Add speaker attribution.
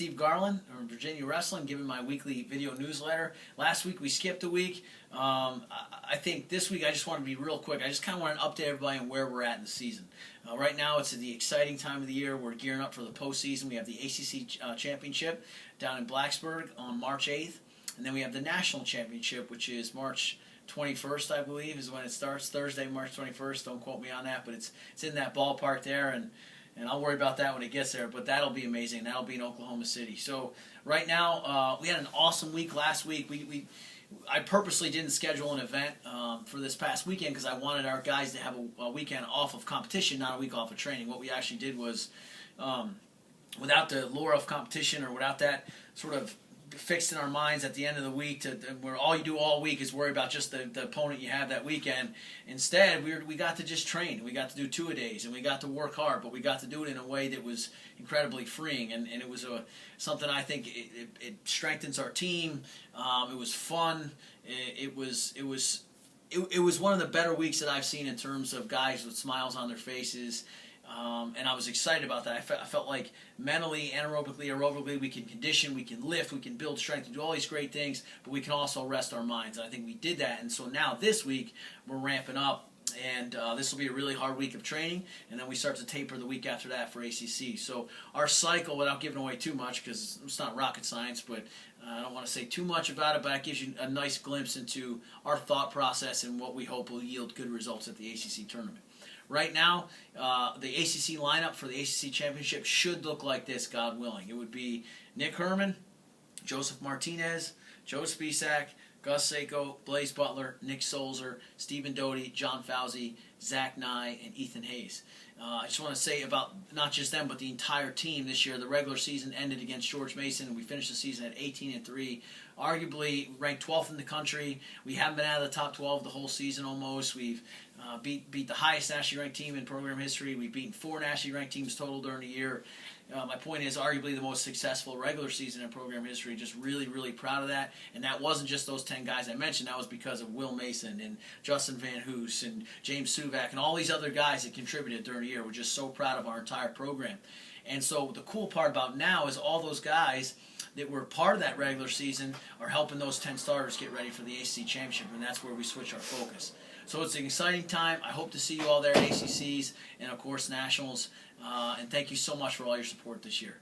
Speaker 1: Garland from Virginia Wrestling, giving my weekly video newsletter. Last week we skipped a week. I think this week I just want to be real quick. I just kind of want to update everybody on where we're at in the season. Right now it's the exciting time of the year. We're gearing up for the postseason. We have the ACC Championship down in Blacksburg on March 8th. And then we have the National Championship, which is March 21st, I believe, is when it starts. Thursday, March 21st. Don't quote me on that, but it's in that ballpark there. And I'll worry about that when it gets there, but that'll be amazing. That'll be in Oklahoma City. So right now, we had an awesome week last week. I purposely didn't schedule an event for this past weekend because I wanted our guys to have a weekend off of competition, not a week off of training. What we actually did was, without the lure of competition or without that sort of fixed in our minds at the end of the week, where all you do all week is worry about just the opponent you have that weekend. Instead, we got to just train. We got to do two-a-days, and we got to work hard, but we got to do it in a way that was incredibly freeing, and it was something I think it strengthens our team. It was fun. It was one of the better weeks that I've seen in terms of guys with smiles on their faces. And I was excited about that. I felt like mentally, anaerobically, aerobically, we can condition, we can lift, we can build strength, and do all these great things, but we can also rest our minds. And I think we did that. And so now this week, we're ramping up, and this will be a really hard week of training, and then we start to taper the week after that for ACC. So our cycle, without giving away too much, because it's not rocket science, but I don't want to say too much about it, but it gives you a nice glimpse into our thought process and what we hope will yield good results at the ACC tournament. Right now, the ACC lineup for the ACC Championship should look like this, God willing. It would be Nick Herman, Joseph Martinez, Joe Spisak, Gus Sako, Blaze Butler, Nick Solzer, Stephen Doty, John Fauci, Zach Nye, and Ethan Hayes. I just want to say about not just them, but the entire team this year. The regular season ended against George Mason. We finished the season at 18-3, arguably ranked 12th in the country. We haven't been out of the top 12 the whole season almost. We've beat the highest nationally ranked team in program history. We've beaten 4 nationally ranked teams total during the year. My point is arguably the most successful regular season in program history. Just really, really proud of that. And that wasn't just those 10 guys I mentioned. That was because of Will Mason and Justin Van Hoos and James Suvak and all these other guys that contributed during the year. We're just so proud of our entire program. And so the cool part about now is all those guys that were part of that regular season are helping those 10 starters get ready for the ACC Championship, and that's where we switch our focus. So it's an exciting time. I hope to see you all there at ACCs and, of course, Nationals. And thank you so much for all your support this year.